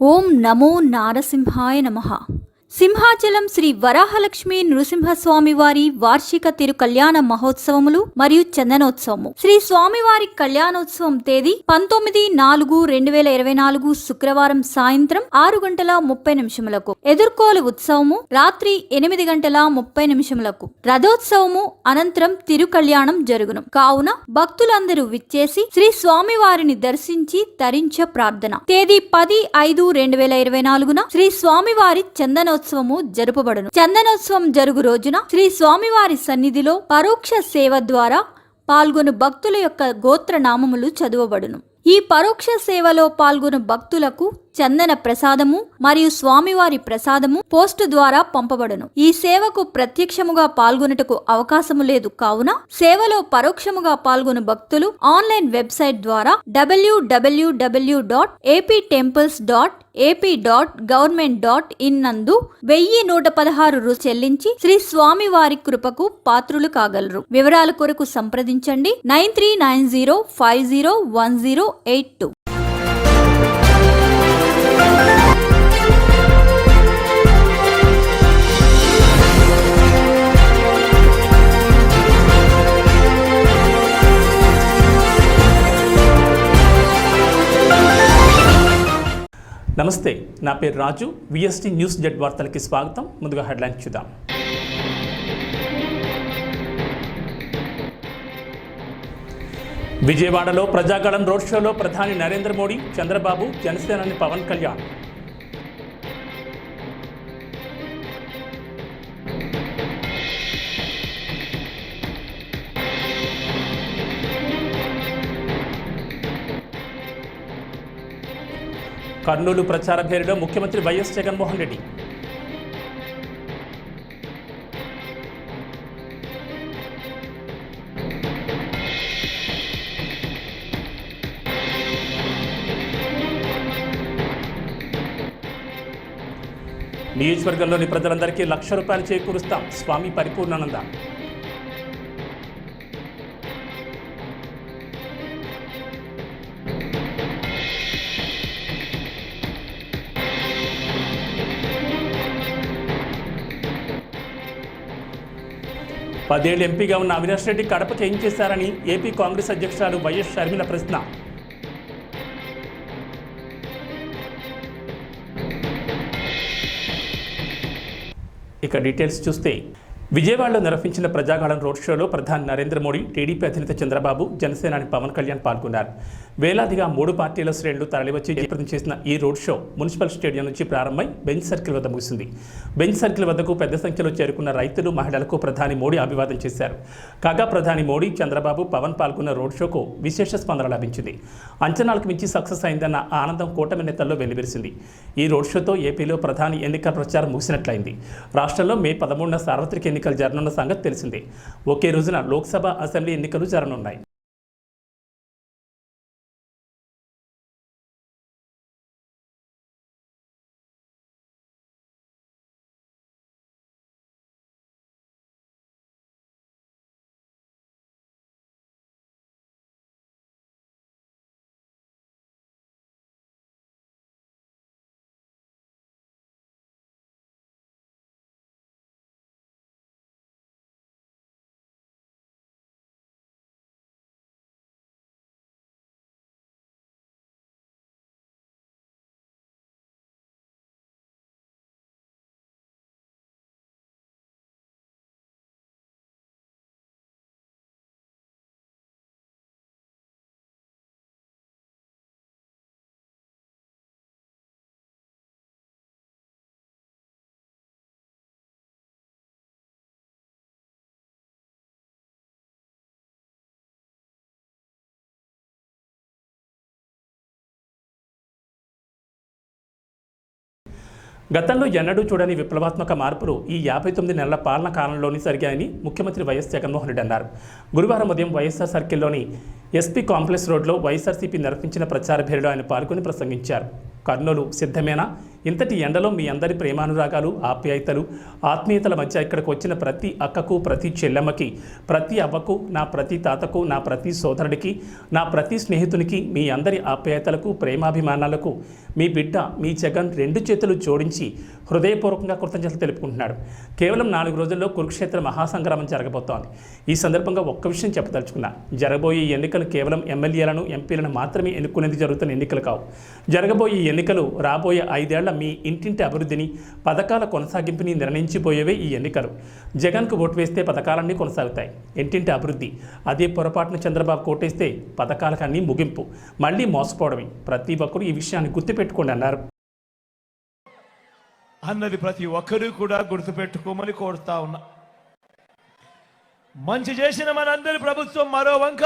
ఓం నమో నారసింహాయ నమః. సింహాచలం శ్రీ వరాహలక్ష్మీ నృసింహస్వామి వారి వార్షిక తిరు కళ్యాణ మహోత్సవములు మరియు చందనోత్సవము. శ్రీ స్వామివారి కళ్యాణోత్సవం తేదీ 19/4/2024 శుక్రవారం సాయంత్రం 6:30 ఎదుర్కోలు ఉత్సవము రాత్రి 8:30 రథోత్సవము అనంతరం తిరు కళ్యాణం జరుగును. కావున భక్తులందరూ విచ్చేసి శ్రీ స్వామివారిని దర్శించి తరించ ప్రార్థన. తేదీ 10/5/2024 శ్రీ స్వామివారి చందనోత్సవము జరుపబడును. చందనోత్సవం జరుగు రోజున శ్రీ స్వామివారి సన్నిధిలో పరోక్ష సేవ ద్వారా పాల్గొను భక్తుల యొక్క గోత్ర నామములు చదువబడును. ఈ పరోక్ష సేవలో పాల్గొను భక్తులకు చందన ప్రసాదము మరియు స్వామివారి ప్రసాదము పోస్టు ద్వారా పంపబడును. ఈ సేవకు ప్రత్యక్షముగా పాల్గొనుటకు అవకాశము లేదు కావున సేవలో పరోక్షముగా పాల్గొను భక్తులు ఆన్లైన్ వెబ్సైట్ ద్వారా www.aptemples.ap.government.in నందు 1116 చెల్లించి శ్రీ స్వామివారి కృపకు పాత్రులు కాగలరు. వివరాల కొరకు సంప్రదించండి 9390501082. నమస్తే, నా పేరు రాజు. విఎస్టీ న్యూస్ జెడ్ వార్తలకి స్వాగతం. ముందుగా హెడ్లైన్స్ చూద్దాం. విజయవాడలో ప్రజాగళం రోడ్ షోలో ప్రధాని నరేంద్ర మోడీ, చంద్రబాబు, జనసేనాని పవన్ కళ్యాణ్. కర్నూలు ప్రచార భేరీలో ముఖ్యమంత్రి వైఎస్ జగన్మోహన్ రెడ్డి. నియోజకవర్గంలోని ప్రజలందరికీ ₹1,00,000 చేకూరుస్తాం, స్వామి పరిపూర్ణానంద. పదేళ్లు ఎంపీగా ఉన్న అవినాష్ రెడ్డి కడపకి ఏం చేశారని ఏపీ కాంగ్రెస్ అధ్యక్షురాలు వైఎస్ షర్మిల ప్రశ్న. ఇక డీటెయిల్స్ చూస్తే, విజయవాడలో నిర్వహించిన ప్రజాగళం రోడ్ షోలో ప్రధాని నరేంద్ర మోడీ, టీడీపీ అధినేత చంద్రబాబు, జనసేనాని పవన్ కళ్యాణ్ పాల్గొన్నారు. వేలాదిగా 3 పార్టీల శ్రేణులు తరలివచ్చి జయప్రదం చేసిన ఈ రోడ్ షో మున్సిపల్ స్టేడియం నుంచి ప్రారంభమై బెంచ్ సర్కిల్ వద్ద ముగిసింది. బెంచ్ సర్కిల్ వద్దకు పెద్ద సంఖ్యలో చేరుకున్న రైతులు, మహిళలకు ప్రధాని మోడీ అభివాదం చేశారు. కాగా ప్రధాని మోడీ, చంద్రబాబు, పవన్ పాల్గొన్న రోడ్ షోకు విశేష స్పందన లభించింది. అంచనాలకు మించి సక్సెస్ అయిందన్న ఆనందం కూటమి నేతల్లో వెల్లివిరిసింది. ఈ రోడ్ షోతో ఏపీలో ప్రధాని ఎన్నికల ప్రచారం ముగిసినట్లయింది. రాష్ట్రంలో మే 13న సార్వత్రిక ఎన్నికలు జరగనున్న సంగతి తెలిసిందే. ఒకే రోజున లోక్సభ, అసెంబ్లీ ఎన్నికలు జరగనున్నాయి. గతంలో ఎన్నడూ చూడని విప్లవాత్మక మార్పులు ఈ 59 నెలల పాలన కాలంలోని జరిగాయని ముఖ్యమంత్రి వైఎస్ జగన్మోహన్ రెడ్డి అన్నారు. గురువారం ఉదయం వైఎస్ఆర్ సర్కిల్లోని ఎస్పీ కాంప్లెక్స్ రోడ్లో వైఎస్ఆర్సీపీ నిర్వహించిన ప్రచార భేరీలో ఆయన పాల్గొని ప్రసంగించారు. కర్నూలు సిద్ధమేనా? ఇంతటి ఎండలో మీ అందరి ప్రేమానురాగాలు, ఆప్యాయతలు, ఆత్మీయతల మధ్య ఇక్కడికి వచ్చిన ప్రతి అక్కకు, ప్రతి చెల్లెమ్మకి, ప్రతి అవ్వకు, నా ప్రతి తాతకు, నా ప్రతి సోదరుడికి, నా ప్రతి స్నేహితునికి, మీ అందరి ఆప్యాయతలకు, ప్రేమాభిమానాలకు మీ బిడ్డ మీ జగన్ 2 చేతులు జోడించి హృదయపూర్వకంగా కృతజ్ఞతలు తెలుపుకుంటున్నాడు. కేవలం 4 రోజుల్లో కురుక్షేత్ర మహాసంగ్రామం జరగబోతోంది. ఈ సందర్భంగా ఒక్క విషయం చెప్పదలుచుకున్నా. జరగబోయే ఎన్నికలు కేవలం ఎమ్మెల్యేలను ఎంపీలను మాత్రమే ఎన్నుకునేందుకు జరుగుతున్న ఎన్నికలు కావు. జరగబోయే ఎన్నికలు రాబోయే 5 ఏళ్ల మీ ఇంటింటి అభివృద్ధిని, పథకాల కొనసాగింపుని నిర్ణయించిపోయేవే ఈ ఎన్నికలు. జగన్కు ఓటు వేస్తే పథకాలన్నీ కొనసాగుతాయి. ఇంటింటి అభివృద్ధి. అదే పొరపాటును చంద్రబాబు కోటేస్తే పథకాలకన్నీ ముగింపు, మళ్ళీ మోసపోవడమే. ప్రతి ఒక్కరూ ఈ విషయాన్ని గుర్తుపెట్టుకోండి అన్నారు. అన్నది ప్రతి ఒక్కరూ కూడా గుర్తుపెట్టుకోమని కోరుతా ఉన్నా. మంచి చేసిన మనందరి ప్రభుత్వం మరో వంక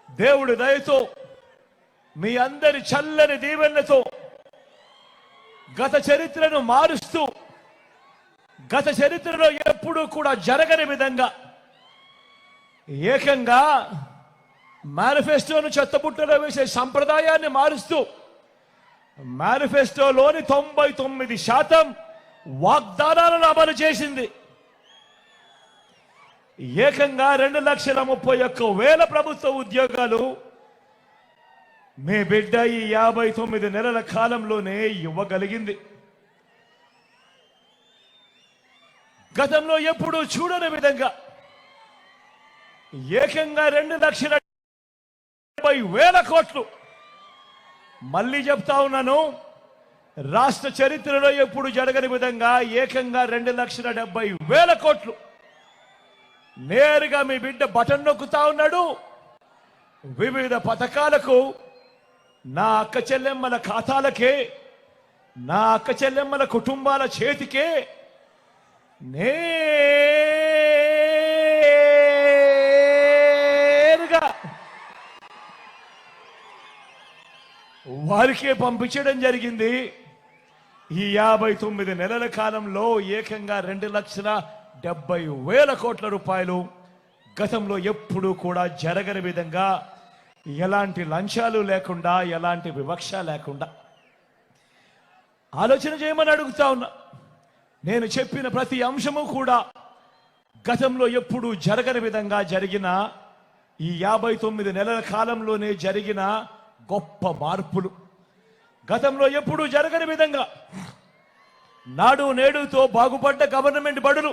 దేవుడి దయతో, మీ అందరి చల్లని దీవెనలతో గత చరిత్రను మారుస్తూ, గత చరిత్రలో ఎప్పుడూ కూడా జరగని విధంగా ఏకంగా మేనిఫెస్టోను చెత్తబుట్టలో వేసే సంప్రదాయాన్ని మారుస్తూ మేనిఫెస్టోలోని 99% వాగ్దానాలను అమలు చేసింది. ఏకంగా 2,31,000 ప్రభుత్వ ఉద్యోగాలు మీ బిడ్డ ఈ 59 నెలల కాలంలోనే ఇవ్వగలిగింది. గతంలో ఎప్పుడూ చూడని విధంగా ఏకంగా 2,70,000 కోట్లు. మళ్ళీ చెప్తా ఉన్నాను, రాష్ట్ర చరిత్రలో ఎప్పుడు జరగని విధంగా ఏకంగా 2,70,000 కోట్లు నేరుగా మీ బిడ్డ బటన్ నొక్కుతా ఉన్నాడు. వివిధ పథకాలకు నా అక్క చెల్లెమ్మల ఖాతాలకే, నా అక్క చెల్లెమ్మల కుటుంబాల చేతికే నేరుగా వారికే పంపించడం జరిగింది. ఈ 59 నెలల కాలంలో ఏకంగా 2,70,000 కోట్ల రూపాయలు. గతంలో ఎప్పుడూ కూడా జరగని విధంగా, ఎలాంటి లంచాలు లేకుండా, ఎలాంటి వివక్ష లేకుండా ఆలోచన చేయమని అడుగుతా ఉన్నా. నేను చెప్పిన ప్రతి అంశము కూడా గతంలో ఎప్పుడూ జరగని విధంగా జరిగిన, ఈ 59 నెలల కాలంలోనే జరిగిన గొప్ప మార్పులు. గతంలో ఎప్పుడూ జరగని విధంగా నాడు నేడుతో బాగుపడ్డ గవర్నమెంట్ బడులు,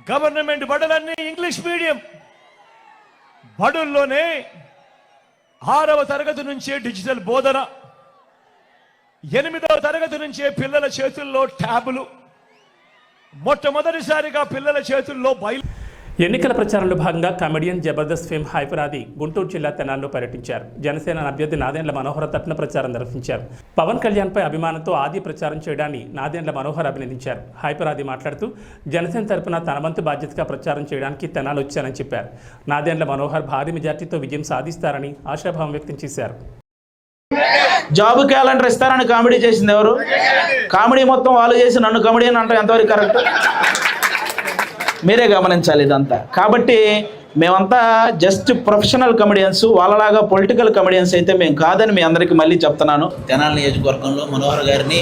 గవర్నమెంట్ బడులన్నీ ఇంగ్లీష్ మీడియం బడుల్లోనే 6వ తరగతి నుంచే డిజిటల్ బోధన, 8వ తరగతి నుంచే పిల్లల చేతుల్లో ట్యాబులు, మొట్టమొదటిసారిగా పిల్లల చేతుల్లో ఎన్నికల ప్రచారంలో భాగంగా కమెడియన్ జబర్దస్త్ ఫేమ్ హైపరాది గుంటూరు జిల్లా తెనాల్లో పర్యటించారు. జనసేన అభ్యర్థి నాదెండ్ల మనోహర్ తరపున ప్రచారం నిర్వహించారు. పవన్ కళ్యాణ్పై అభిమానంతో ఆది ప్రచారం చేయడాన్ని నాదెండ్ల మనోహర్ అభినందించారు. హైపరాది మాట్లాడుతూ జనసేన తరపున తన వంతు బాధ్యతగా ప్రచారం చేయడానికి తెనాలు వచ్చానని చెప్పారు. నాదెండ్ల మనోహర్ భారీ మెజార్టీతో విజయం సాధిస్తారని ఆశాభావం వ్యక్తం చేశారు. జాబ్ క్యాలెండర్ ఇస్తారని కామెడీ చేసింది ఎవరు? కామెడీ మొత్తం వాళ్ళు చేసి నన్ను కామెడీ అని అంటే ఎంతవరకు కరెక్ట్? మీరే గమనించాలి ఇదంతా. కాబట్టి మేమంతా జస్ట్ ప్రొఫెషనల్ కమెడియన్స్, వాళ్ళలాగా పొలిటికల్ కమెడియన్స్ అయితే మేము కాదని మీ అందరికీ మళ్ళీ చెప్తున్నాను. తెనాలి నియోజకవర్గంలో మనోహర్ గారిని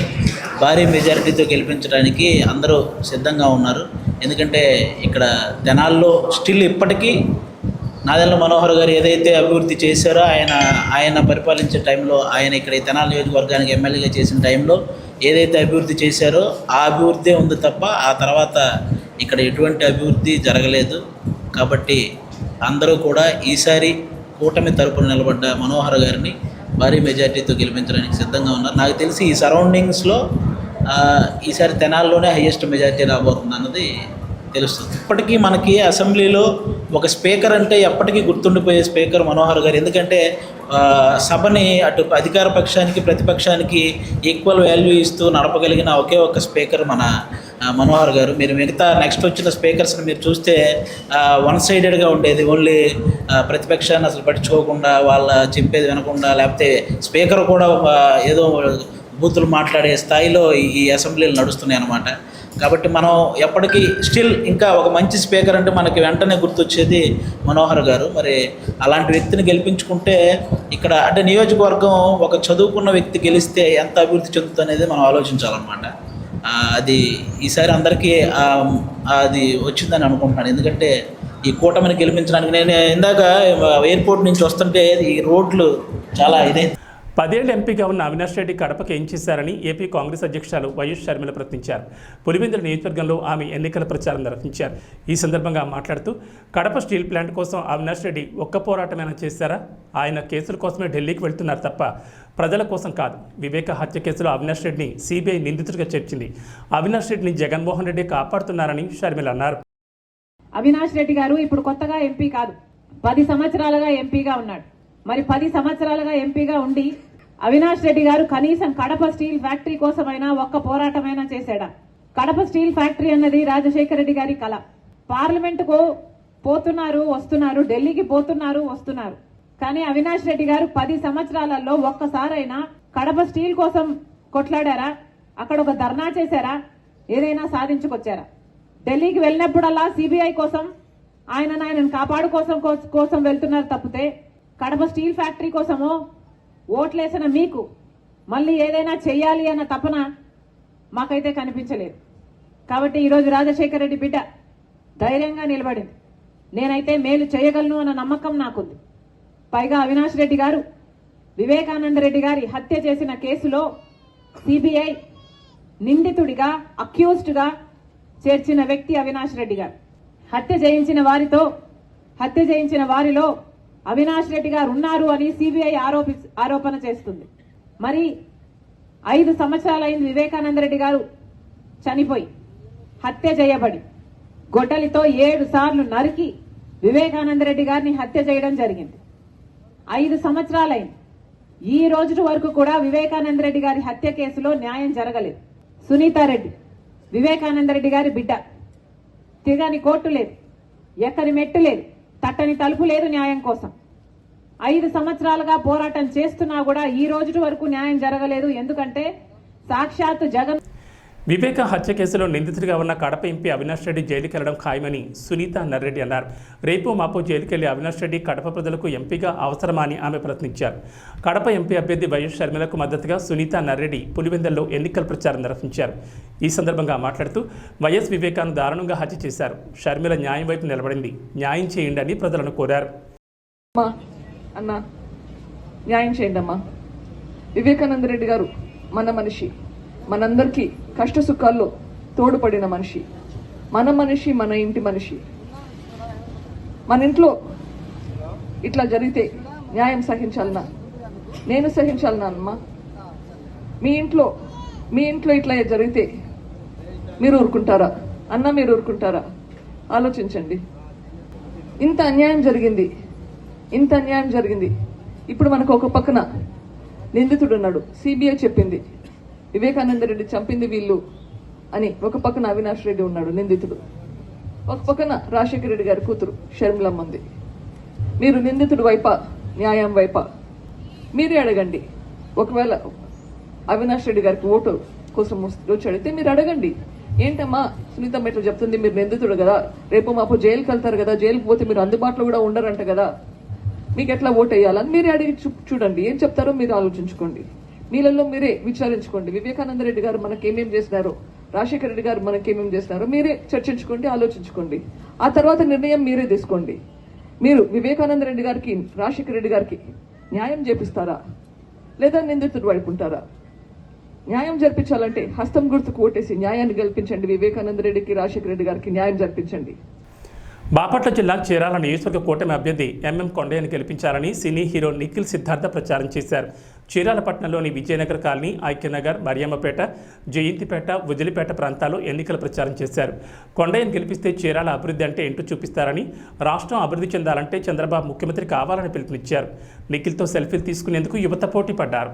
భారీ మెజారిటీతో గెలిపించడానికి అందరూ సిద్ధంగా ఉన్నారు. ఎందుకంటే ఇక్కడ తెనాల్లో స్టిల్ ఇప్పటికీ నాదెండ్ల మనోహర్ గారు ఏదైతే అభివృద్ధి చేశారో, ఆయన పరిపాలించే టైంలో, ఆయన ఇక్కడ తెనాలి నియోజకవర్గానికి ఎమ్మెల్యేగా చేసిన టైంలో ఏదైతే అభివృద్ధి చేశారో ఆ అభివృద్ధి ఉంది తప్ప ఆ తర్వాత ఇక్కడ ఎటువంటి అభివృద్ధి జరగలేదు. కాబట్టి అందరూ కూడా ఈసారి కూటమి తరపున నిలబడ్డ మనోహర్ గారిని భారీ మెజార్టీతో గెలిపించడానికి సిద్ధంగా ఉన్నారు. నాకు తెలిసి ఈ సరౌండింగ్స్లో ఈసారి తెనాల్లోనే హయ్యెస్ట్ మెజార్టీ రాబోతుంది అన్నది తెలుస్తుంది. ఇప్పటికీ మనకి అసెంబ్లీలో ఒక స్పీకర్ అంటే ఎప్పటికీ గుర్తుండిపోయే స్పీకర్ మనోహర్ గారు. ఎందుకంటే సభని అటు అధికార పక్షానికి ప్రతిపక్షానికి ఈక్వల్ వాల్యూ ఇస్తూ నడపగలిగిన ఒకే ఒక స్పీకర్ మన మనోహర్ గారు. మీరు మిగతా నెక్స్ట్ వచ్చిన స్పీకర్స్ని మీరు చూస్తే వన్ సైడెడ్గా ఉండేది. ఓన్లీ ప్రతిపక్షాన్ని అసలు పట్టించుకోకుండా, వాళ్ళ చెప్పేది వినకుండా, లేకపోతే స్పీకర్ కూడా ఏదో బూతులు మాట్లాడే స్థాయిలో ఈ అసెంబ్లీలు నడుస్తున్నాయి అన్నమాట. కాబట్టి మనం ఎప్పటికీ స్టిల్ ఇంకా ఒక మంచి స్పీకర్ అంటే మనకి వెంటనే గుర్తొచ్చేది మనోహర్ గారు. మరి అలాంటి వ్యక్తిని గెలిపించుకుంటే ఇక్కడ అంటే నియోజకవర్గం ఒక చదువుకున్న వ్యక్తి గెలిస్తే ఎంత అభివృద్ధి చెందుతుంది అనేది మనం ఆలోచించాలన్నమాట. అది ఈసారి అందరికీ అది వచ్చిందని అనుకుంటున్నాను. ఎందుకంటే ఈ కూటమిని గెలిపించడానికి నేను ఇందాక ఎయిర్పోర్ట్ నుంచి వస్తుంటే ఈ రోడ్లు చాలా ఇదే. 10 ఏళ్ల ఎంపీగా ఉన్న అవినాష్ రెడ్డి కడపకు ఏం చేశారని ఏపీ కాంగ్రెస్ అధ్యక్షురాలు వైఎస్ షర్మిల ప్రశ్నించారు. పులివెందుల నియోజకవర్గంలో ఆమె ఎన్నికల ప్రచారం నిర్వహించారు. ఈ సందర్భంగా మాట్లాడుతూ కడప స్టీల్ ప్లాంట్ కోసం అవినాష్ రెడ్డి ఒక్క పోరాటమైనా చేశారా? ఆయన కేసుల కోసమే ఢిల్లీకి వెళ్తున్నారు తప్ప ప్రజల కోసం కాదు. వివేక హత్య కేసులో అవినాష్ రెడ్డిని సిబిఐ నిందితుడిగా చేర్చింది. అవినాష్ రెడ్డిని జగన్మోహన్ రెడ్డి కాపాడుతున్నారని షర్మిల అన్నారు. అవినాష్ రెడ్డి గారు ఇప్పుడు కొత్తగా ఎంపీ కాదు, 10 సంవత్సరాలుగా ఎంపీగా ఉన్నాడు. మరి 10 సంవత్సరాలుగా ఎంపీగా ఉండి అవినాష్ రెడ్డి గారు కనీసం కడప స్టీల్ ఫ్యాక్టరీ కోసమైనా ఒక్క పోరాటమైనా చేశాడా? కడప స్టీల్ ఫ్యాక్టరీ అన్నది రాజశేఖర రెడ్డి గారి కళ. పార్లమెంటుకు పోతున్నారు వస్తున్నారు, ఢిల్లీకి పోతున్నారు వస్తున్నారు, కానీ అవినాష్ రెడ్డి గారు 10 సంవత్సరాలలో ఒక్కసారైనా కడప స్టీల్ కోసం కొట్లాడారా? అక్కడ ఒక ధర్నా చేశారా? ఏదైనా సాధించుకొచ్చారా? ఢిల్లీకి వెళ్ళినప్పుడల్లా సిబిఐ కోసం ఆయనను కోసం వెళ్తున్నారు తప్పితే కడప స్టీల్ ఫ్యాక్టరీ కోసమో ఓట్లేసిన మీకు మళ్ళీ ఏదైనా చెయ్యాలి అన్న తపన మాకైతే కనిపించలేదు. కాబట్టి ఈరోజు రాజశేఖర రెడ్డి బిడ్డ ధైర్యంగా నిలబడింది. నేనైతే మేలు చేయగలను అన్న నమ్మకం నాకుంది. పైగా అవినాష్ రెడ్డి గారు వివేకానంద రెడ్డి గారి హత్య చేసిన కేసులో సిబిఐ నిందితుడిగా అక్యూజ్డ్గా చేర్చిన వ్యక్తి అవినాష్ రెడ్డి గారు. హత్య చేయించిన వారిలో అవినాష్ రెడ్డి గారు ఉన్నారు అని సిబిఐ ఆరోపణ చేస్తుంది. మరి 5 సంవత్సరాలైంది వివేకానంద రెడ్డి గారు చనిపోయి, హత్య చేయబడి, గొడ్డలితో 7 సార్లు నరికి వివేకానంద రెడ్డి గారిని హత్య చేయడం జరిగింది. 5 సంవత్సరాలైంది. ఈ రోజు వరకు కూడా వివేకానంద రెడ్డి గారి హత్య కేసులో న్యాయం జరగలేదు. సునీతారెడ్డి వివేకానంద రెడ్డి గారి బిడ్డ. తిరగని కోర్టు లేదు, ఎక్కని మెట్టు లేదు, తట్టని తలుపు లేదు న్యాయం కోసం. 5 సంవత్సరాలుగా పోరాటం చేస్తున్నా కూడా ఈ రోజు వరకు న్యాయం జరగలేదు. ఎందుకంటే సాక్షాత్తు జగన్ వివేక హత్య కేసులో నిందితుడిగా ఉన్న కడప ఎంపీ అవినాష్ రెడ్డి జైలుకి వెళ్లడం ఖాయమని సునీత నర్రెడ్డి అన్నారు. రేపు మాపో జైలుకెళ్లి అవినాష్ రెడ్డి కడప ప్రజలకు ఎంపీగా అవసరమా అని ఆమె ప్రశ్నించారు. కడప ఎంపీ అభ్యర్థి వైఎస్ షర్మిలకు మద్దతుగా సునీత నర్రెడ్డి పులివెందుల్లో ఎన్నికల ప్రచారం నిర్వహించారు. ఈ సందర్భంగా మాట్లాడుతూ వైఎస్ వివేకాను దారుణంగా హత్య చేశారు. షర్మిల న్యాయం వైపు నిలబడింది. న్యాయం చేయండి అని ప్రజలను కోరారు. అన్నా న్యాయం చేయండి అమ్మా. వివేకానంద రెడ్డి గారు మన మనిషి, మనందరికీ కష్ట సుఖాల్లో తోడుపడిన మనిషి, మన ఇంటి మనిషి. మన ఇంట్లో ఇట్లా జరిగితే న్యాయం సహించాలన్నా, నేను సహించాలన్నా అమ్మా? మీ ఇంట్లో ఇట్లా జరిగితే మీరు ఊరుకుంటారా అన్న? మీరు ఊరుకుంటారా? ఆలోచించండి. ఇంత అన్యాయం జరిగింది. ఇప్పుడు మనకు ఒక పక్కన నిందితుడు ఉన్నాడు. సిబిఐ చెప్పింది వివేకానంద రెడ్డి చంపింది వీళ్ళు అని. ఒక పక్కన అవినాష్ రెడ్డి ఉన్నాడు నిందితుడు. ఒక పక్కన రాజశేఖర రెడ్డి గారి కూతురు షర్మిలమ్మ ఉంది. మీరు నిందితుడు వైపా, న్యాయం వైపా? మీరే అడగండి. ఒకవేళ అవినాష్ రెడ్డి గారికి ఓటు కోసం వచ్చి అడిగితే మీరు అడగండి. ఏంటమ్మా సునీతమ్మ ఇట్లా చెప్తుంది, మీరు నిందితుడు కదా, రేపు మాపు జైలుకి వెళ్తారు కదా, జైలుకి పోతే మీరు అందుబాటులో కూడా ఉండరంట కదా, మీకు ఎట్లా ఓటు వేయాలని మీరే అడిగి చూడండి. ఏం చెప్తారో మీరు ఆలోచించుకోండి. మీలలో మీరే విచారించుకోండి. వివేకానంద రెడ్డి గారు మనకేమేం చేసినారో, రాజశేఖర రెడ్డి గారు మనకేమేం చేసినారో మీరే చర్చించుకోండి, ఆలోచించుకోండి. ఆ తర్వాత నిర్ణయం మీరే తీసుకోండి. మీరు వివేకానంద రెడ్డి గారికి, రాజశేఖర రెడ్డి గారికి న్యాయం చేపిస్తారా లేదా నిందితుడు వైపుంటారా? న్యాయం జరిపించాలంటే హస్తం గుర్తుకు ఓటేసి న్యాయాన్ని గెలిపించండి. వివేకానంద రెడ్డికి, రాజశేఖర రెడ్డి గారికి న్యాయం జరిపించండి. బాపట్ల జిల్లా చీరాల నియోజకవర్గ కూటమి అభ్యర్థి ఎంఎం కొండయ్యను గెలిపించాలని సినీ హీరో నిఖిల్ సిద్ధార్థ ప్రచారం చేశారు. చీరాల పట్టణంలోని విజయనగర్ కాలనీ, ఐక్యనగర్, మరియమ్మపేట, జయంతిపేట, వదిలిపేట ప్రాంతాల్లో ఎన్నికల ప్రచారం చేశారు. కొండయ్యను గెలిపిస్తే చీరాల అభివృద్ధి అంటే ఏంటో చూపిస్తారని, రాష్ట్రం అభివృద్ధి చెందాలంటే చంద్రబాబు ముఖ్యమంత్రి కావాలని పిలుపునిచ్చారు. నిఖిల్తో సెల్ఫీలు తీసుకునేందుకు యువత పోటీ పడ్డారు.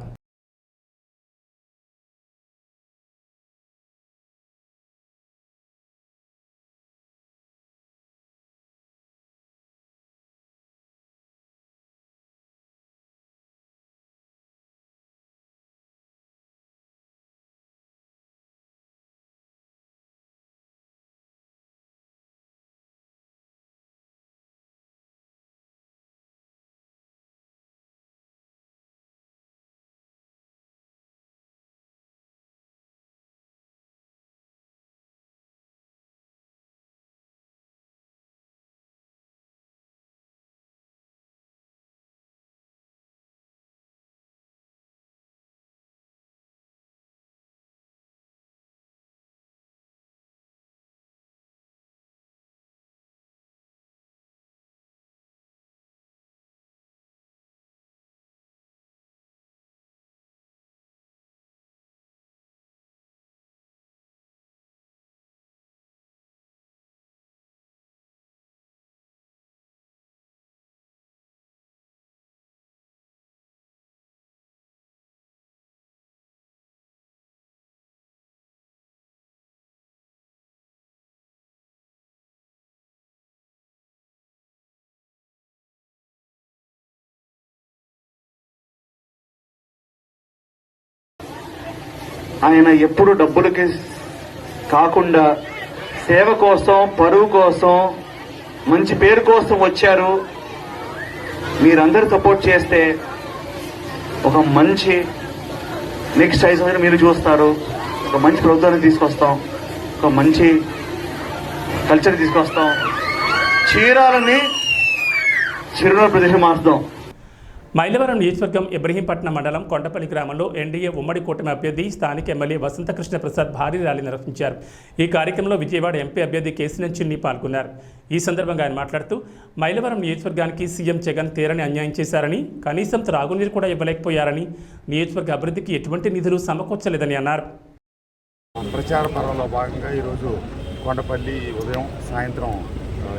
ఆయన ఎప్పుడు డబ్బులకి కాకుండా సేవ కోసం, పరువు కోసం, మంచి పేరు కోసం వచ్చారు. మీరందరూ సపోర్ట్ చేస్తే ఒక మంచి నెక్స్ట్ 5 సంవత్సరాలు మీరు చూస్తారు. ఒక మంచి ప్రభుత్వాన్ని తీసుకొస్తాం, ఒక మంచి కల్చర్ తీసుకొస్తాం, చీరాలని చిరునవ్వు ప్రదేశం మార్చుదాం. మైలవరం నియోజకవర్గం ఇబ్రహీంపట్నం మండలం కొండపల్లి గ్రామంలో ఎన్డీఏ ఉమ్మడి కూటమి అభ్యర్థి స్థానిక ఎమ్మెల్యే వసంతకృష్ణ ప్రసాద్ భారీ ర్యాలీ నిర్వహించారు. ఈ కార్యక్రమంలో విజయవాడ ఎంపీ అభ్యర్థి కేసినేని చిన్ని పాల్గొన్నారు. ఈ సందర్భంగా ఆయన మాట్లాడుతూ మైలవరం నియోజకవర్గానికి సీఎం జగన్ తీరని అన్యాయం చేశారని, కనీసం త్రాగునీరు కూడా ఇవ్వలేకపోయారని, నియోజకవర్గ అభివృద్ధికి ఎటువంటి నిధులు సమకూర్చలేదని అన్నారు. ప్రచార పర్వంలో భాగంగా ఈరోజు కొండపల్లి ఉదయం సాయంత్రం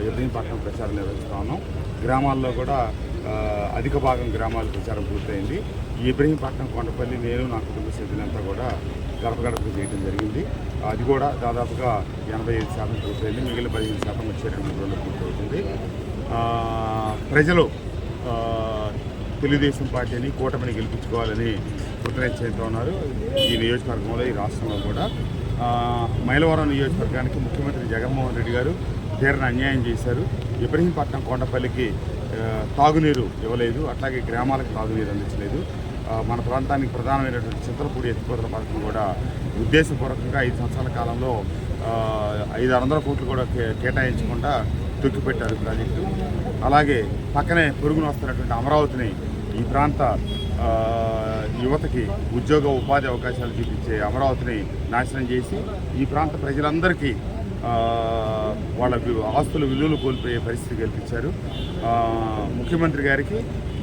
ఇబ్రహీంపట్నం ప్రచారం నిర్వహిస్తా ఉన్నాం. గ్రామాల్లో కూడా అధిక భాగం గ్రామాల ప్రచారం పూర్తయింది. ఈ ఇబ్రహీంపట్నం, కొండపల్లి నేను నా కుటుంబ సభ్యులంతా కూడా గడప గడపకు చేయడం జరిగింది. అది కూడా దాదాపుగా 85% పూర్తయింది. మిగిలిన 15% వచ్చే 2 రోజులు పూర్తవుతుంది. ప్రజలు తెలుగుదేశం పార్టీని, కూటమిని గెలిపించుకోవాలని కృతనిశ్చయంతో ఉన్నారు. ఈ నియోజకవర్గంలో, ఈ రాష్ట్రంలో కూడా మైలవరం నియోజకవర్గానికి ముఖ్యమంత్రి జగన్మోహన్ రెడ్డి గారు తీరని అన్యాయం చేశారు. ఇబ్రహీంపట్నం, కొండపల్లికి తాగునీరు ఇవ్వలేదు, అట్లాగే గ్రామాలకు తాగునీరు అందించలేదు. మన ప్రాంతానికి ప్రధానమైనటువంటి చింతలపూడి ఎత్తిపోతల పథకం కూడా ఉద్దేశపూర్వకంగా 5 సంవత్సరాల కాలంలో 500 కోట్లు కూడా కేటాయించకుండా తొక్కిపెట్టారు ప్రాజెక్టు. అలాగే పక్కనే పొరుగున వస్తున్నటువంటి అమరావతిని, ఈ ప్రాంత యువతకి ఉద్యోగ ఉపాధి అవకాశాలు చూపించే అమరావతిని నాశనం చేసి ఈ ప్రాంత ప్రజలందరికీ వాళ్ళ ఆస్తుల విలువలు కోల్పోయే పరిస్థితి కల్పించారు. ముఖ్యమంత్రి గారికి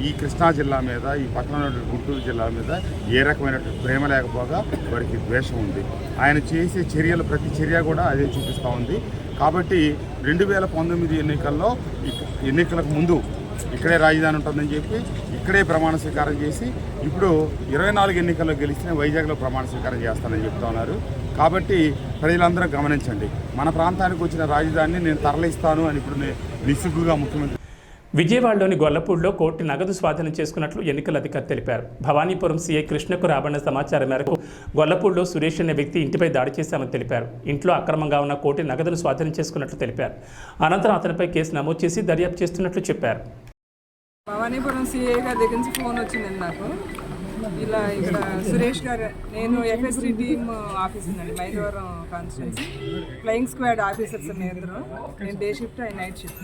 ఈ కృష్ణా జిల్లా మీద, ఈ పక్కన గుంటూరు జిల్లా మీద ఏ రకమైనటువంటి ప్రేమ లేకపోగా వారికి ద్వేషం ఉంది. ఆయన చేసే చర్యలు, ప్రతి చర్య కూడా అదే చూపిస్తూ ఉంది. కాబట్టి 2019 ఎన్నికలకు ముందు ఇక్కడే రాజధాని ఉంటుందని చెప్పి ఇక్కడే ప్రమాణ స్వీకారం చేసి, ఇప్పుడు 24 ఎన్నికల్లో గెలిచిన వైజాగ్లో ప్రమాణ స్వీకారం చేస్తానని చెప్తా ఉన్నారు. కాబట్టి ప్రజలందరూ గమనించండి, మన ప్రాంతానికి వచ్చిన రాజధానిని నేను తరలిస్తాను అని ఇప్పుడు నిస్సిగ్గుగా ముఖ్యమంత్రి. విజయవాడలోని గొల్లపూడిలో కోటి నగదు స్వాధీనం చేసుకున్నట్లు ఎన్నికల అధికారి తెలిపారు. భవానీపురం సీఐ కృష్ణకు రాబడిన సమాచారం మేరకు గొల్లపూడిలో సురేష్ అనే వ్యక్తి ఇంటిపై దాడి చేశామని తెలిపారు. ఇంట్లో అక్రమంగా ఉన్న కోటి నగదును స్వాధీనం చేసుకున్నట్లు తెలిపారు. అనంతరం అతనిపై కేసు నమోదు చేసి దర్యాప్తు చేస్తున్నట్లు చెప్పారు. భవానీపురం సిఐ గారి దగ్గర నుంచి ఫోన్ వచ్చిందండి నాకు. ఇలా ఇక్కడ సురేష్ గారు, నేను ఎఫ్ఎస్టీ టీమ్ ఆఫీసర్ అండి, Mylavaram constituency flying squad officers ఇద్దరు. నేను డే షిఫ్ట్, ఆయన నైట్ షిఫ్ట్.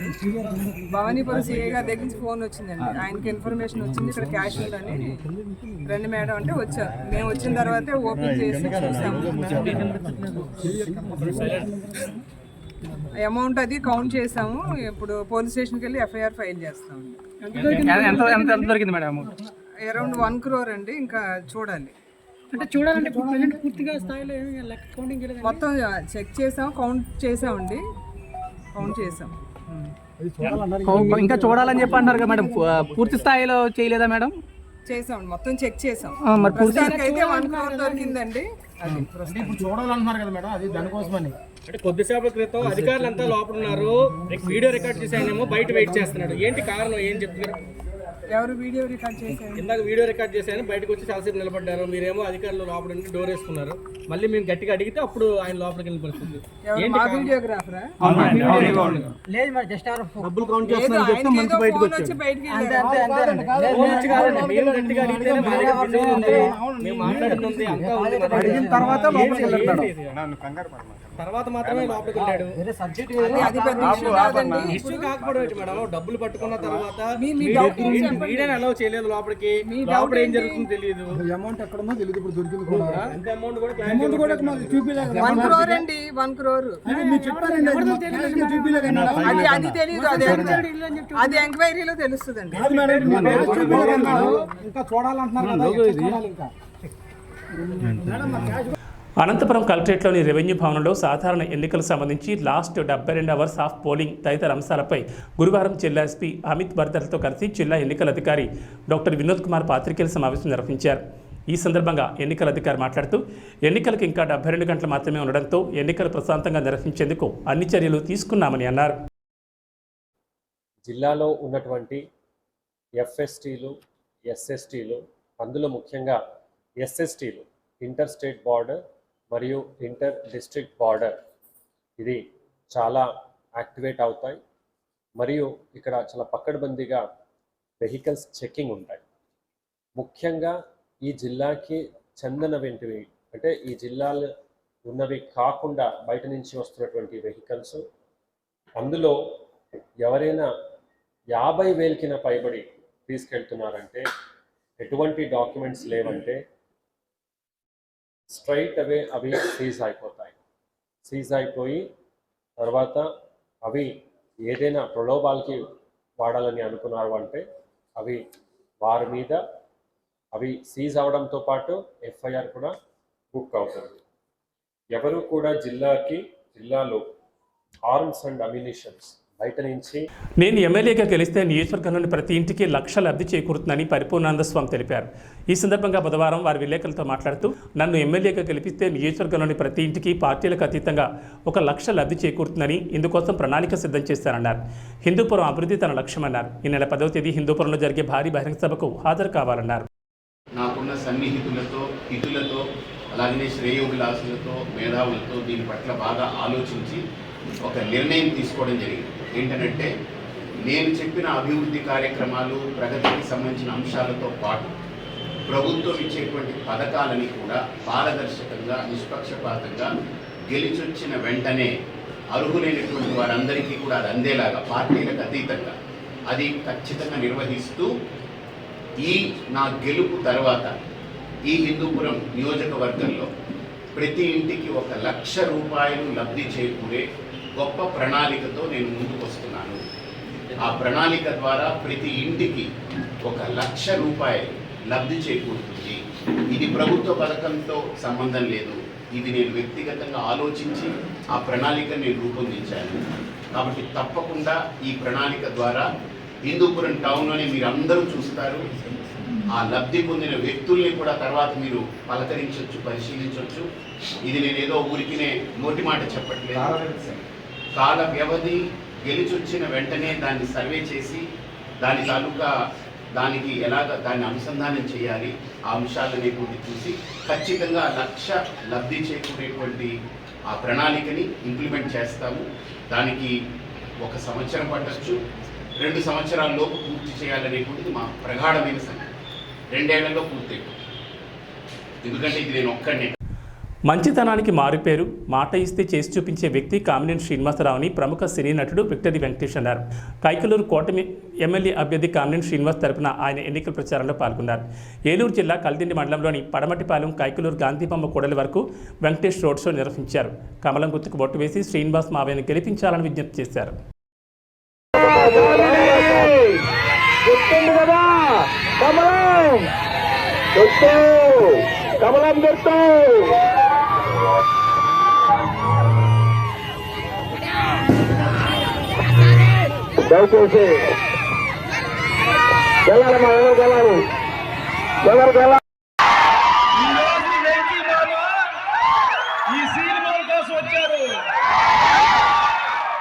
భవానీపురం సిఐ గారి దగ్గర నుంచి ఫోన్ వచ్చిందండి. ఆయనకి ఇన్ఫర్మేషన్ వచ్చింది ఇక్కడ క్యాష్ ఉందని. రండి మేడం అంటే వచ్చారు. మేము వచ్చిన తర్వాతే ఓపెన్ చేసి చూసాము. అమౌంట్ అది కౌంట్ చేసాము. ఇప్పుడు పోలీస్ స్టేషన్కి వెళ్ళి ఎఫ్ఐఆర్ ఫైల్ చేస్తాము. దొరికింది మేడం? అరౌండ్ 1 crore అండి. ఇంకా చూడాలి, అంటే చూడాలంటే పూర్తిగా స్థాయిలో మొత్తం చెక్ చేసాం, కౌంట్ చేసామండి, కౌంట్ చేసాం. ఇంకా చూడాలని చెప్పి అంటారు కదా మేడం, పూర్తి స్థాయిలో చేయలేదా మేడం? చేసాం, మొత్తం చెక్ చేసాం. మరి ప్రస్తుతానికి అయితే 1 crore దొరికిందండి. ఇప్పుడు చూడాలంటున్నారు కదా మేడం, అది దానికోసమని. అంటే కొద్దిసేపటి క్రితం అధికారులంతా లోపల ఉన్నారు, వీడియో రికార్డ్ చేసానేమో బయట వెయిట్ చేస్తున్నాడు. ఏంటి కారణం, ఏం చెప్తున్నారు? ఎవరు వీడియో రికార్డ్ చేశారు? ఇందాక వీడియో రికార్డ్ చేశాను, బయటకు వచ్చి చాలాసేపు నిలబడ్డారు. మీరేమో అధికారులు లోపల నుండి డోర్ వేసుకున్నారు. మళ్ళీ మేము గట్టిగా అడిగితే అప్పుడు ఆయన లోపలికి వెళ్ళిన పరిస్థితి. వీడియోగ్రాఫరా? లేదు మరి జస్ట్ డబ్బులు కౌంట్ చేస్తున్నారు చెప్తే మంచి బయటకు వచ్చి కాదండి. మీరు గట్టిగా అడిగితేనే మేము మాట్లాడుతుంది అంతా అడిగిన తర్వాత తర్వాత మాత్రమే లోపలికి వెళ్ళాడు. ఇష్యూ కాకపోవడం మేడం, డబ్బులు పట్టుకున్న తర్వాత మీడియాని అలౌ చేయలేదు లోపలికి. లోపల ఏం జరుగుతుందో తెలియదు. అమౌంట్ ఎక్కడ ఉందో తెలియదు. ఇప్పుడు దొరికింది కూడా. ఎంత అమౌంట్ కూడా చూపిలేదు. 1 crore అండి, 1 crore. అది తెలియదు, అది ఎంక్వైరీలో తెలుస్తుందండి. ఇంకా చూడాలంటున్నారు. అనంతపురం కలెక్టరేట్లోని రెవెన్యూ భవనంలో సాధారణ ఎన్నికలకు సంబంధించి లాస్ట్ 72 అవర్స్ ఆఫ్ పోలింగ్ తదితర అంశాలపై గురువారం జిల్లా ఎస్పీ అమిత్ బర్దర్తో కలిసి జిల్లా ఎన్నికల అధికారి డాక్టర్ వినోద్ కుమార్ పాత్రికేయుల సమావేశం నిర్వహించారు. ఈ సందర్భంగా ఎన్నికల అధికారి మాట్లాడుతూ ఎన్నికలకు ఇంకా 72 గంటలు మాత్రమే ఉండడంతో ఎన్నికలు ప్రశాంతంగా నిర్వహించేందుకు అన్ని చర్యలు తీసుకున్నామని అన్నారు. జిల్లాలో ఉన్నటువంటి ఎఫ్ఎస్టీలు, ఎస్ఎస్టీలు, అందులో ముఖ్యంగా ఎస్ఎస్టీలు ఇంటర్ స్టేట్ బార్డర్ మరియు ఇంటర్ డిస్ట్రిక్ట్ బార్డర్ ఇది చాలా యాక్టివేట్ అవుతాయి మరియు ఇక్కడ చాలా పకడ్బందీగా వెహికల్స్ చెక్కింగ్ ఉంటాయి. ముఖ్యంగా ఈ జిల్లాకి చెందినవి అంటే ఈ జిల్లాలో ఉన్నవి కాకుండా బయట నుంచి వస్తున్నటువంటి వెహికల్స్, అందులో ఎవరైనా 50,000కి పైబడి తీసుకెళ్తున్నారంటే, ఎటువంటి డాక్యుమెంట్స్ లేవంటే స్ట్రైట్ అవే అవి సీజ్ అయిపోతాయి. సీజ్ అయిపోయి తర్వాత అవి ఏదైనా ప్రలోభాలకి వాడాలని అనుకున్నారు అంటే అవి వారి మీద అవి సీజ్ అవడంతో పాటు ఎఫ్ఐఆర్ కూడా బుక్ అవుతుంది. ఎవరు కూడా జిల్లాలో ఆర్మ్స్ అండ్ అమ్యునిషన్స్ బయట నుంచి నేను ఎమ్మెల్యేగా గెలిస్తే నియోజకవర్గంలోని ప్రతి ఇంటికి లక్ష లబ్ధి చేకూరుతుందని పరిపూర్ణానంద స్వామి తెలిపారు. ఈ సందర్భంగా బుధవారం వారి విలేకరులతో మాట్లాడుతూ, నన్ను ఎమ్మెల్యేగా గెలిపిస్తే నియోజకవర్గంలోని ప్రతి ఇంటికి పార్టీలకు అతీతంగా 1 లక్ష లబ్ధి చేకూరుతుందని, ఇందుకోసం ప్రణాళిక సిద్ధం చేశారన్నారు. హిందూపురం అభివృద్ధి తన లక్ష్యమన్నారు. ఈ నెల 10వ తేదీ హిందూపురంలో జరిగే భారీ బహిరంగ సభకు హాజరు కావాలన్నారు. నాకున్న సన్నిహితులతో, హితులతో, అలాగనే శ్రేయోభిలాసులతో, మేధావులతో దీని పట్ల బాగా ఆలోచించి ఒక నిర్ణయం తీసుకోవడం జరిగింది. ఏంటంటే, నేను చెప్పిన అభివృద్ధి కార్యక్రమాలు, ప్రగతికి సంబంధించిన అంశాలతో పాటు ప్రభుత్వం ఇచ్చేటువంటి పథకాలని కూడా పారదర్శకంగా, నిష్పక్షపాతంగా గెలిచొచ్చిన వెంటనే అర్హులైనటువంటి వారందరికీ కూడా అది అందేలాగా పార్టీలకు అతీతంగా అది ఖచ్చితంగా నిర్వహిస్తూ ఈ నా గెలుపు తర్వాత ఈ హిందూపురం నియోజకవర్గంలో ప్రతి ఇంటికి 1 లక్ష రూపాయలు లబ్ధి చేకూరే గొప్ప ప్రణాళికతో నేను ముందుకు వస్తున్నాను. ఆ ప్రణాళిక ద్వారా ప్రతి ఇంటికి 1 లక్ష రూపాయలు లబ్ధి చేకూరుతుంది. ఇది ప్రభుత్వ పథకంతో సంబంధం లేదు. ఇది నేను వ్యక్తిగతంగా ఆలోచించి ఆ ప్రణాళికను నేను రూపొందించాను. కాబట్టి తప్పకుండా ఈ ప్రణాళిక ద్వారా హిందూపురం టౌన్లోనే మీరు అందరూ చూస్తారు. ఆ లబ్ధి పొందిన వ్యక్తుల్ని కూడా తర్వాత మీరు పలకరించవచ్చు, పరిశీలించవచ్చు. ఇది నేను ఏదో ఊరికినే నోటి మాట చెప్పట్లేదు. కాల వ్యవధి గెలిచొచ్చిన వెంటనే దాన్ని సర్వే చేసి దాని తాలూకా దానికి ఎలాగ దాన్ని అనుసంధానం చేయాలి, ఆ అంశాలనే కూడా చూసి ఖచ్చితంగా 1 లక్ష లబ్ధి చేకూరేటువంటి ఆ ప్రణాళికని ఇంప్లిమెంట్ చేస్తాము. దానికి 1 సంవత్సరం పట్టచ్చు, 2 సంవత్సరాల్లోపు పూర్తి చేయాలనేటువంటిది మా ప్రగాఢమైన సంగతి. 2 ఏళ్లలో పూర్తయిపోతుంది. ఎందుకంటే ఇది నేను ఒక్కడినే. మంచితనానికి మారుపేరు, మాట ఇస్తే చేసి చూపించే వ్యక్తి కామినేని శ్రీనివాసరావుని ప్రముఖ సినీ నటుడు విక్టరీ వెంకటేష్ అన్నారు. కైకలూరు కూటమి ఎమ్మెల్యే అభ్యర్థి కామినేని శ్రీనివాస్ తరపున ఆయన ఎన్నికల ప్రచారంలో పాల్గొన్నారు. ఏలూరు జిల్లా కల్దిండి మండలంలోని పడమటిపాలెం కైకలూరు గాంధీబొమ్మ కూడలి వరకు వెంకటేష్ రోడ్ షో నిర్వహించారు. కమలం గుర్తుకు బొట్టు వేసి శ్రీనివాస్ మావయ్యను గెలిపించాలని విజ్ఞప్తి చేశారు. దయచేసి ఈ సినిమా కోసం వచ్చారు.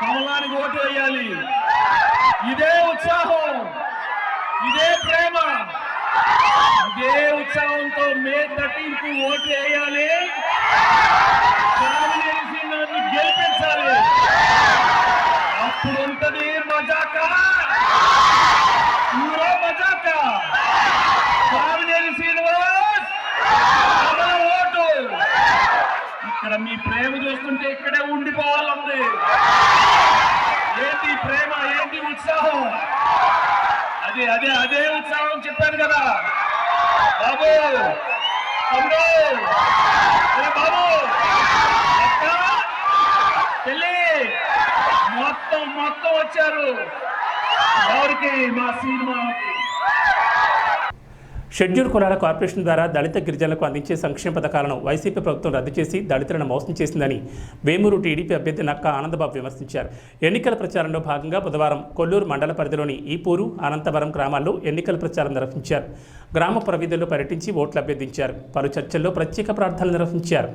కమలానికి ఓటు వేయాలి. ఇదే ఉత్సాహం, ఇదే ప్రేమ, ఇదే ఉత్సాహంతో మే 13కు ఓటు వేయాలి. నన్ను గెలిపించాలి. అప్పుడు ఉంటది మజాక, ఊరో మజాక. కామినేని శ్రీనివాస్ ఓటు. ఇక్కడ మీ ప్రేమ చూస్తుంటే ఇక్కడే ఉండిపోవాలంది. ఏంటి ప్రేమ, ఏంటి ఉత్సాహం? అదే అదే అదే ఉత్సాహం చెప్పాను కదా బాబు, తమ్ముడు, బాబు, పెళ్ళి మొత్తం వచ్చారు. ఎవరికి? మా సినిమాకి. షెడ్యూల్ కులాల కార్పొరేషన్ ద్వారా దళిత గిరిజనులకు అందించే సంక్షేమ పథకాలను వైసీపీ ప్రభుత్వం రద్దు చేసి దళితులను మోసం చేసిందని వేమూరు టీడీపీ అభ్యర్థి నక్కా ఆనందబాబు విమర్శించారు. ఎన్నికల ప్రచారంలో భాగంగా బుధవారం కొల్లూరు మండల పరిధిలోని ఈపూరు, అనంతవరం గ్రామాల్లో ఎన్నికల ప్రచారం నిర్వహించారు. గ్రామ ప్రవీధుల్లో పర్యటించి ఓట్లు అభ్యర్థించారు. పలు చర్చల్లో ప్రత్యేక ప్రార్థనలు నిర్వహించారు.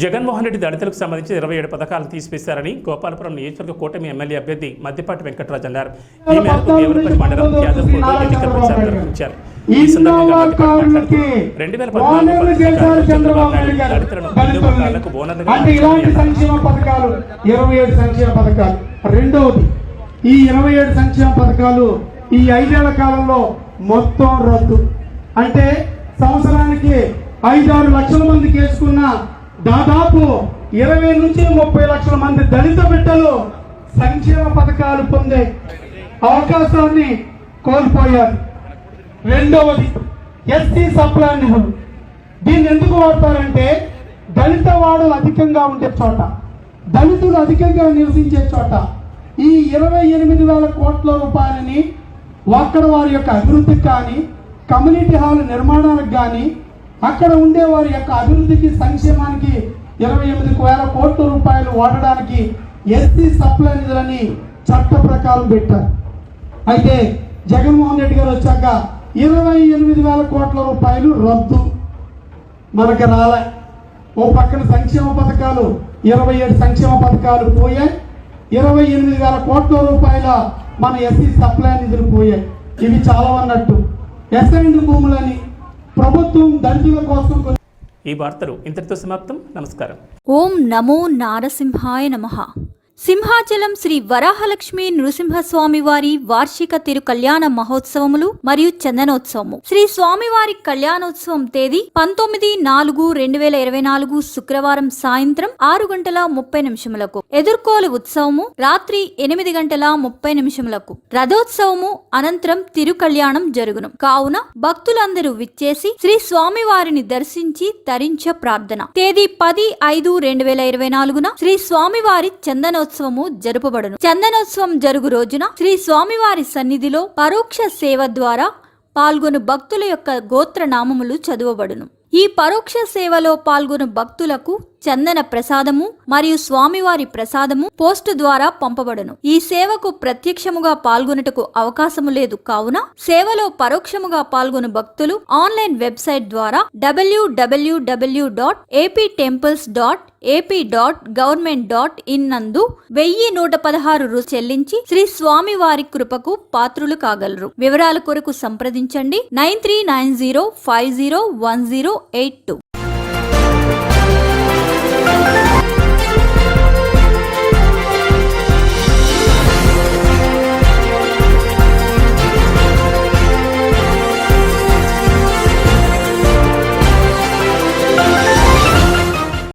జగన్మోహన్ రెడ్డి దళితులకు సంబంధించి 27 పథకాలు తీసివేశారని గోపాలపురం నియోజకవర్గ కూటమి ఎమ్మెల్యే అభ్యర్థి మద్దిపాటి వెంకటరాజు అన్నారు. ఈ మేరకు దేవరపల్లి మండలం యాదవ్పూర్లో ఎన్నికల ప్రచారం నిర్వహించారు. ఈ సందర్భంగా మద్దిపాటి మాట్లాడుతూ 2014 చంద్రబాబు నాయుడు దళితులను ఇళ్లకు బోనర్లుగా ఇలాంటి సంక్షేమ పథకాలు 27 సంక్షేమ పథకాలు. రెండవది, ఈ 27 సంక్షేమ పథకాలు ఈ 5 ఏళ్ల కాలంలో మొత్తం రద్దు. అంటే సంవత్సరానికి 5-6 లక్షల మందికి వేసుకున్న దాదాపు 20 నుంచి 30 లక్షల మంది దళిత బిడ్డలు సంక్షేమ పథకాలు పొందే అవకాశాన్ని కోల్పోయారు. రెండవది, ఎస్సీ సప్లై నిధులు. దీన్ని ఎందుకు వాడతారంటే దళిత వాడలు అధికంగా ఉండే చోట, దళితులు అధికంగా నివసించే చోట ఈ 28,000 కోట్ల రూపాయలని అక్కడ వారి యొక్క అభివృద్ధికి కానీ, కమ్యూనిటీ హాల్ నిర్మాణాలకు కానీ, అక్కడ ఉండే వారి యొక్క అభివృద్ధికి, సంక్షేమానికి 28,000 కోట్ల రూపాయలు వాడడానికి ఎస్సీ సప్లై నిధులని చట్ట ప్రకారం పెట్టారు. అయితే జగన్మోహన్ రెడ్డి గారు వచ్చాక 28,000 కోట్ల రూపాయలు రద్దు, మనకు రాలే. ఓ పక్కన సంక్షేమ పథకాలు 27 సంక్షేమ పథకాలు పోయాయి, 28,000 కోట్ల రూపాయల మన ఎస్సీ సప్లై నిధులు పోయాయి. ఇవి చాలా అన్నట్టు ఎస్ఐండ్ భూములని ప్రభుత్వం దళితుల కోసం. ఈ వార్తలు ఇంతటితో సమాప్తం. నమస్కారం. ఓం నమో నారసింహాయ నమః. సింహాచలం శ్రీ వరాహలక్ష్మి నృసింహస్వామి వారి వార్షిక తిరు కళ్యాణ మహోత్సవములు మరియు చందనోత్సవము. శ్రీ స్వామివారి కళ్యాణోత్సవం తేదీ 19/4/2024 శుక్రవారం సాయంత్రం 6:30 ఎదుర్కోలు ఉత్సవము రాత్రి 8:30 రథోత్సవము అనంతరం తిరు కళ్యాణం జరుగును. కావున భక్తులందరూ విచ్చేసి శ్రీ స్వామివారిని దర్శించి తరించ ప్రార్థన. తేదీ 10/5/2024 శ్రీ స్వామివారి చందనోత్సవం జరుపబడును. చందనోత్సవం జరుగు రోజున శ్రీ స్వామివారి సన్నిధిలో పరోక్ష సేవ ద్వారా పాల్గొను భక్తుల యొక్క గోత్రనామములు చదువబడును. ఈ పరోక్ష సేవలో పాల్గొను భక్తులకు చందన ప్రసాదము మరియు స్వామివారి ప్రసాదము పోస్టు ద్వారా పంపబడును. ఈ సేవకు ప్రత్యక్షముగా పాల్గొనుటకు అవకాశము లేదు. కావున సేవలో పరోక్షముగా పాల్గొను భక్తులు ఆన్లైన్ వెబ్సైట్ ద్వారా www.aptemples.ap.government.in నందు 1116 చెల్లించి శ్రీ స్వామి వారి కృపకు పాత్రులు కాగలరు. వివరాల కొరకు సంప్రదించండి 9390501082.